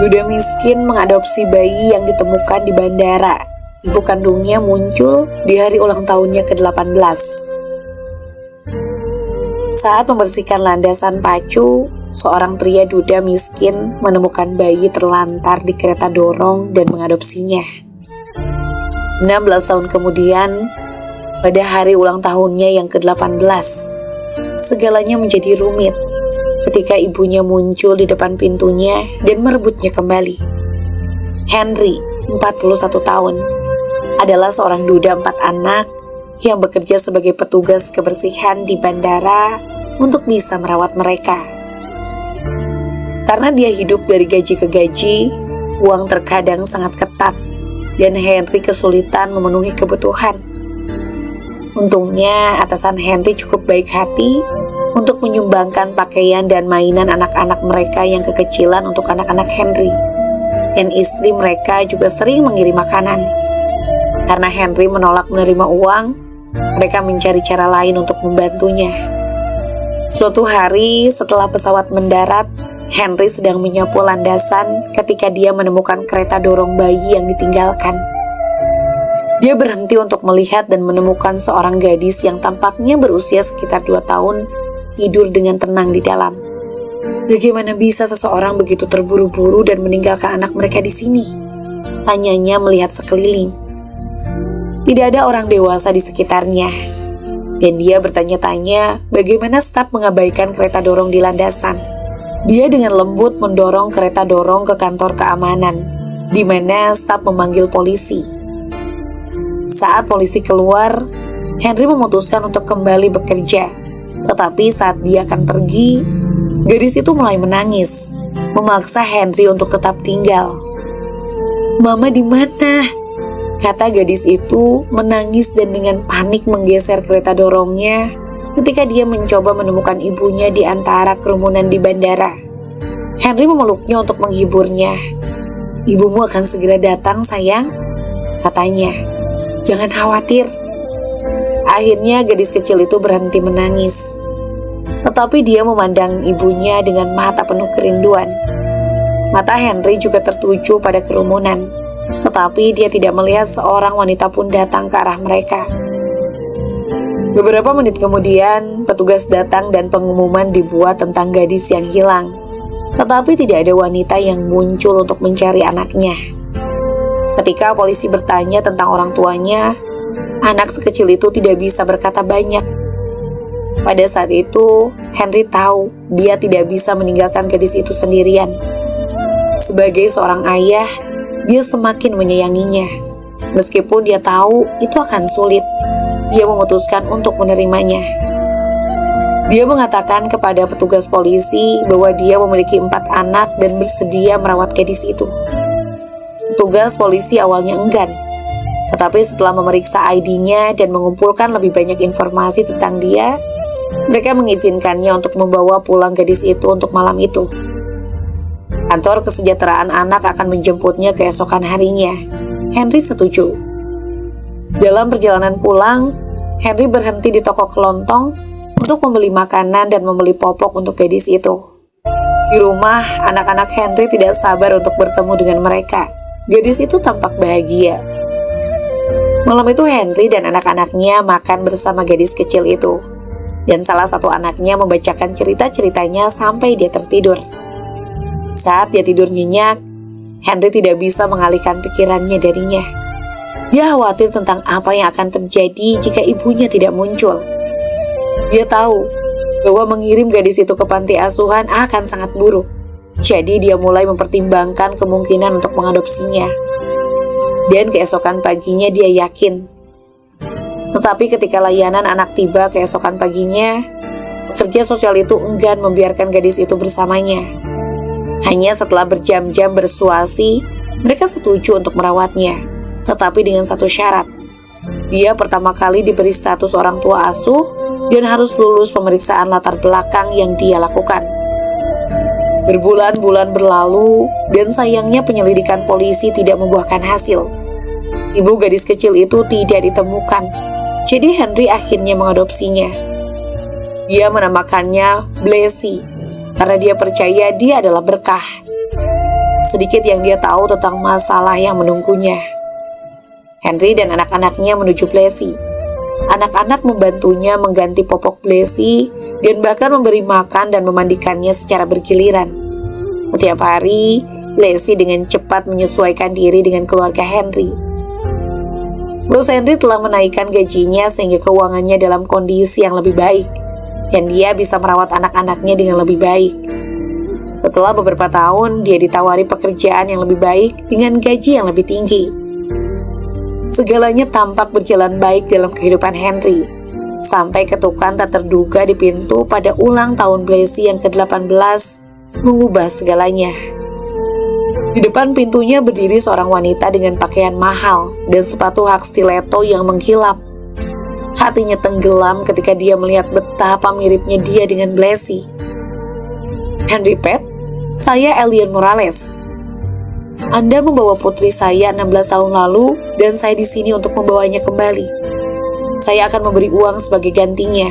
Duda miskin mengadopsi bayi yang ditemukan di bandara. Ibu kandungnya muncul di hari ulang tahunnya ke-18. Saat membersihkan landasan pacu, seorang pria duda miskin menemukan bayi terlantar di kereta dorong dan mengadopsinya. 16 tahun kemudian, pada hari ulang tahunnya yang ke-18, segalanya menjadi rumit ketika ibunya muncul di depan pintunya dan merebutnya kembali. Henry, 41 tahun, adalah seorang duda 4 anak yang bekerja sebagai petugas kebersihan di bandara untuk bisa merawat mereka. Karena dia hidup dari gaji ke gaji, uang terkadang sangat ketat dan Henry kesulitan memenuhi kebutuhan. Untungnya atasan Henry cukup baik hati untuk menyumbangkan pakaian dan mainan anak-anak mereka yang kekecilan untuk anak-anak Henry. Dan istri mereka juga sering mengirim makanan. Karena Henry menolak menerima uang, mereka mencari cara lain untuk membantunya. Suatu hari setelah pesawat mendarat, Henry sedang menyapu landasan ketika dia menemukan kereta dorong bayi yang ditinggalkan. Dia berhenti untuk melihat dan menemukan seorang gadis yang tampaknya berusia sekitar 2 tahun tidur dengan tenang di dalam. Bagaimana bisa seseorang begitu terburu-buru dan meninggalkan anak mereka di sini? Tanyanya melihat sekeliling. Tidak ada orang dewasa di sekitarnya. Dan dia bertanya-tanya bagaimana staf mengabaikan kereta dorong di landasan. Dia dengan lembut mendorong kereta dorong ke kantor keamanan, di mana staf memanggil polisi. Saat polisi keluar, Henry memutuskan untuk kembali bekerja. Tetapi saat dia akan pergi, gadis itu mulai menangis, memaksa Henry untuk tetap tinggal. "Mama di mana?" kata gadis itu menangis dan dengan panik menggeser kereta dorongnya ketika dia mencoba menemukan ibunya di antara kerumunan di bandara. Henry memeluknya untuk menghiburnya. "Ibumu akan segera datang, sayang," katanya. "Jangan khawatir." Akhirnya gadis kecil itu berhenti menangis. Tetapi dia memandang ibunya dengan mata penuh kerinduan. Mata Henry juga tertuju pada kerumunan. Tetapi dia tidak melihat seorang wanita pun datang ke arah mereka. Beberapa menit kemudian, petugas datang dan pengumuman dibuat tentang gadis yang hilang. Tetapi tidak ada wanita yang muncul untuk mencari anaknya. Ketika polisi bertanya tentang orang tuanya, anak sekecil itu tidak bisa berkata banyak. Pada saat itu, Henry tahu dia tidak bisa meninggalkan gadis itu sendirian. Sebagai seorang ayah, dia semakin menyayanginya. Meskipun dia tahu itu akan sulit, dia memutuskan untuk menerimanya. Dia mengatakan kepada petugas polisi bahwa dia memiliki 4 anak dan bersedia merawat gadis itu. Petugas polisi awalnya enggan. Tetapi setelah memeriksa ID-nya dan mengumpulkan lebih banyak informasi tentang dia, mereka mengizinkannya untuk membawa pulang gadis itu untuk malam itu. Kantor kesejahteraan anak akan menjemputnya keesokan harinya. Henry setuju. Dalam perjalanan pulang, Henry berhenti di toko kelontong untuk membeli makanan dan membeli popok untuk gadis itu. Di rumah, anak-anak Henry tidak sabar untuk bertemu dengan mereka. Gadis itu tampak bahagia. Malam itu Henry dan anak-anaknya makan bersama gadis kecil itu. Dan salah satu anaknya membacakan cerita-ceritanya sampai dia tertidur. Saat dia tidur nyenyak, Henry tidak bisa mengalihkan pikirannya darinya. Dia khawatir tentang apa yang akan terjadi jika ibunya tidak muncul. Dia tahu bahwa mengirim gadis itu ke panti asuhan akan sangat buruk. Jadi dia mulai mempertimbangkan kemungkinan untuk mengadopsinya. Dan keesokan paginya dia yakin. Tetapi ketika layanan anak tiba keesokan paginya, pekerja sosial itu enggan membiarkan gadis itu bersamanya. Hanya setelah berjam-jam bersuasi, mereka setuju untuk merawatnya. Tetapi dengan satu syarat. Dia pertama kali diberi status orang tua asuh dan harus lulus pemeriksaan latar belakang yang dia lakukan. Berbulan-bulan berlalu dan sayangnya penyelidikan polisi tidak membuahkan hasil. Ibu gadis kecil itu tidak ditemukan. Jadi Henry akhirnya mengadopsinya. Dia menamakannya Blessy karena dia percaya dia adalah berkah. Sedikit yang dia tahu tentang masalah yang menunggunya. Henry dan anak-anaknya menuju Blasi. Anak-anak membantunya mengganti popok Blasi dan bahkan memberi makan dan memandikannya secara bergiliran. Setiap hari, Blasi dengan cepat menyesuaikan diri dengan keluarga Henry. Bos Henry telah menaikkan gajinya sehingga keuangannya dalam kondisi yang lebih baik, dan dia bisa merawat anak-anaknya dengan lebih baik. Setelah beberapa tahun, dia ditawari pekerjaan yang lebih baik dengan gaji yang lebih tinggi. Segalanya tampak berjalan baik dalam kehidupan Henry, sampai ketukan tak terduga di pintu pada ulang tahun Blasi yang ke-18 mengubah segalanya. Di depan pintunya berdiri seorang wanita dengan pakaian mahal dan sepatu hak stiletto yang mengkilap. Hatinya tenggelam ketika dia melihat betapa miripnya dia dengan Blasi. "Henry Pet, saya Elian Morales. Anda membawa putri saya 16 tahun lalu dan saya di sini untuk membawanya kembali. Saya akan memberi uang sebagai gantinya,"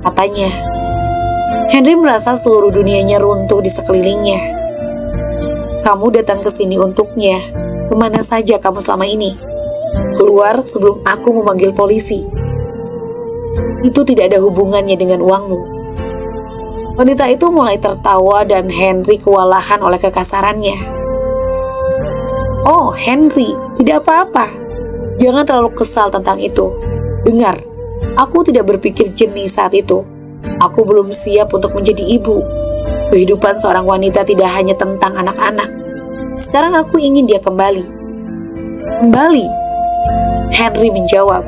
katanya. Henry merasa seluruh dunianya runtuh di sekelilingnya. "Kamu datang ke sini untuknya. Kemana saja kamu selama ini? Keluar sebelum aku memanggil polisi. Itu tidak ada hubungannya dengan uangmu." Wanita itu mulai tertawa dan Henry kewalahan oleh kekasarannya. "Oh, Henry, tidak apa-apa. Jangan terlalu kesal tentang itu. Dengar, aku tidak berpikir jernih saat itu. Aku belum siap untuk menjadi ibu. Kehidupan seorang wanita tidak hanya tentang anak-anak. Sekarang aku ingin dia kembali." "Kembali?" Henry menjawab.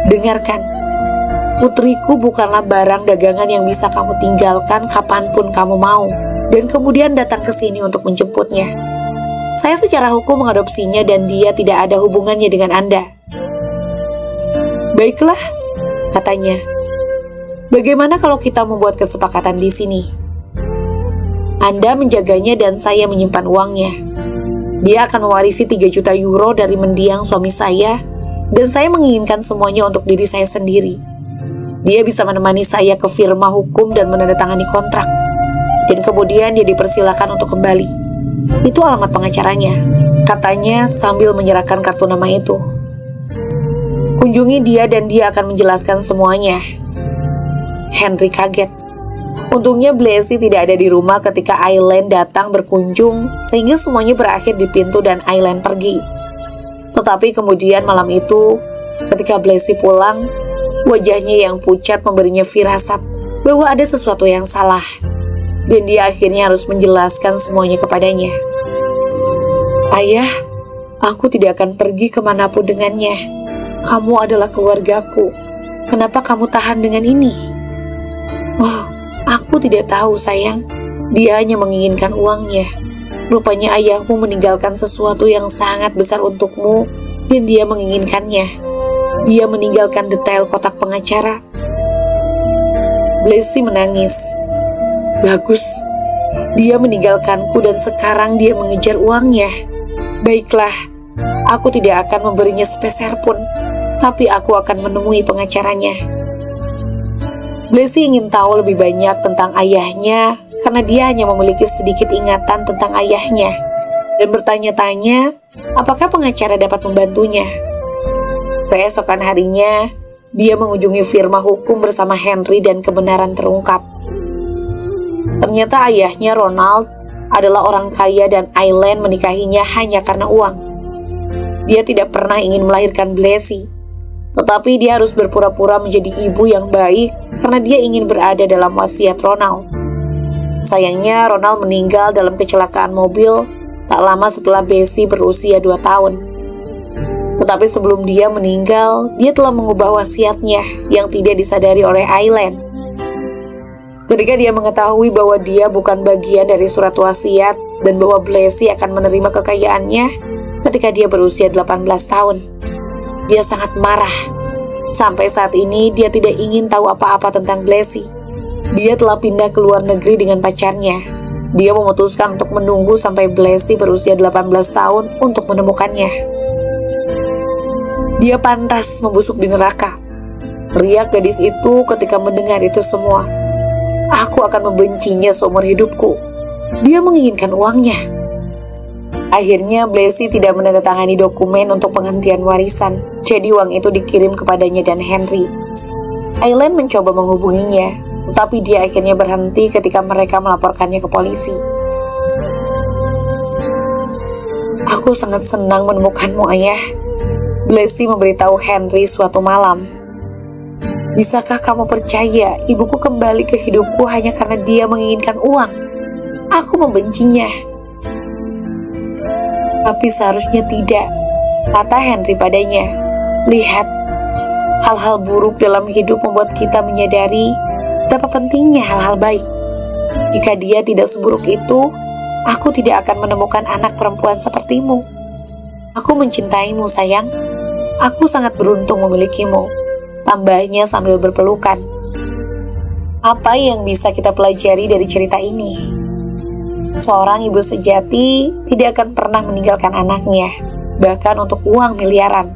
"Dengarkan, putriku bukanlah barang dagangan yang bisa kamu tinggalkan kapanpun kamu mau, dan kemudian datang ke sini untuk menjemputnya. Saya secara hukum mengadopsinya dan dia tidak ada hubungannya dengan Anda." "Baiklah," katanya. "Bagaimana kalau kita membuat kesepakatan di sini? Anda menjaganya dan saya menyimpan uangnya. Dia akan mewarisi 3 juta euro dari mendiang suami saya, dan saya menginginkan semuanya untuk diri saya sendiri. Dia bisa menemani saya ke firma hukum dan menandatangani kontrak, dan kemudian dia dipersilakan untuk kembali. Itu alamat pengacaranya," katanya sambil menyerahkan kartu nama itu. "Kunjungi dia dan dia akan menjelaskan semuanya." Henry kaget. Untungnya Blasi tidak ada di rumah ketika Aileen datang berkunjung, sehingga semuanya berakhir di pintu dan Aileen pergi. Tetapi kemudian malam itu, ketika Blasi pulang, wajahnya yang pucat memberinya firasat bahwa ada sesuatu yang salah, dan dia akhirnya harus menjelaskan semuanya kepadanya. "Ayah, aku tidak akan pergi kemanapun dengannya. Kamu adalah keluargaku. Kenapa kamu tahan dengan ini?" "Oh, aku tidak tahu, sayang. Dia hanya menginginkan uangnya. Rupanya ayahmu meninggalkan sesuatu yang sangat besar untukmu, dan dia menginginkannya. Dia meninggalkan detail kotak pengacara." Blasi menangis. "Bagus. Dia meninggalkanku dan sekarang dia mengejar uangnya. Baiklah, aku tidak akan memberinya sepeser pun, tapi aku akan menemui pengacaranya." Blasi ingin tahu lebih banyak tentang ayahnya karena dia hanya memiliki sedikit ingatan tentang ayahnya, dan bertanya-tanya apakah pengacara dapat membantunya. Keesokan harinya, dia mengunjungi firma hukum bersama Henry dan kebenaran terungkap. Ternyata ayahnya, Ronald, adalah orang kaya dan Aileen menikahinya hanya karena uang. Dia tidak pernah ingin melahirkan Blasi, tetapi dia harus berpura-pura menjadi ibu yang baik karena dia ingin berada dalam wasiat Ronald. Sayangnya, Ronald meninggal dalam kecelakaan mobil tak lama setelah Blasi berusia 2 tahun. Tetapi sebelum dia meninggal, dia telah mengubah wasiatnya yang tidak disadari oleh Aileen. Ketika dia mengetahui bahwa dia bukan bagian dari surat wasiat dan bahwa Blasi akan menerima kekayaannya ketika dia berusia 18 tahun, dia sangat marah. Sampai saat ini dia tidak ingin tahu apa-apa tentang Blasi. Dia telah pindah ke luar negeri dengan pacarnya. Dia memutuskan untuk menunggu sampai Blasi berusia 18 tahun untuk menemukannya. "Dia pantas membusuk di neraka," teriak gadis itu ketika mendengar itu semua. "Aku akan membencinya seumur hidupku. Dia menginginkan uangnya." Akhirnya Blessy tidak menandatangani dokumen untuk penghentian warisan, jadi uang itu dikirim kepadanya dan Henry. Aileen mencoba menghubunginya, tetapi dia akhirnya berhenti ketika mereka melaporkannya ke polisi. "Aku sangat senang menemukanmu, Ayah," Blessy memberitahu Henry suatu malam. "Bisakah kamu percaya ibuku kembali ke hidupku hanya karena dia menginginkan uang? Aku membencinya." "Tapi seharusnya tidak," kata Henry padanya. "Lihat, hal-hal buruk dalam hidup membuat kita menyadari betapa pentingnya hal-hal baik. Jika dia tidak seburuk itu, aku tidak akan menemukan anak perempuan sepertimu. Aku mencintaimu, sayang. Aku sangat beruntung memilikimu," tambahnya sambil berpelukan. Apa yang bisa kita pelajari dari cerita ini? Seorang ibu sejati tidak akan pernah meninggalkan anaknya, bahkan untuk uang miliaran.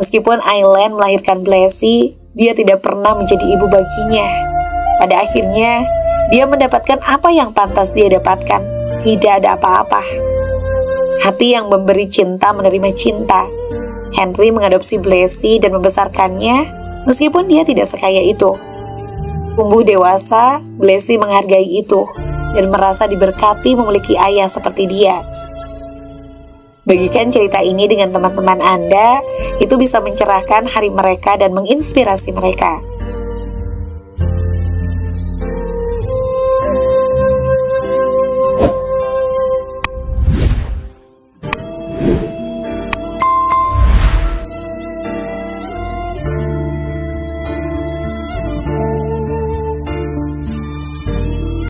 Meskipun Aileen melahirkan Blessy, dia tidak pernah menjadi ibu baginya. Pada akhirnya, dia mendapatkan apa yang pantas dia dapatkan. Tidak ada apa-apa. Hati yang memberi cinta menerima cinta. Henry mengadopsi Blessy dan membesarkannya, meskipun dia tidak sekaya itu. Tumbuh dewasa, Blessy menghargai itu dan merasa diberkati memiliki ayah seperti dia. Bagikan cerita ini dengan teman-teman Anda, itu bisa mencerahkan hari mereka dan menginspirasi mereka.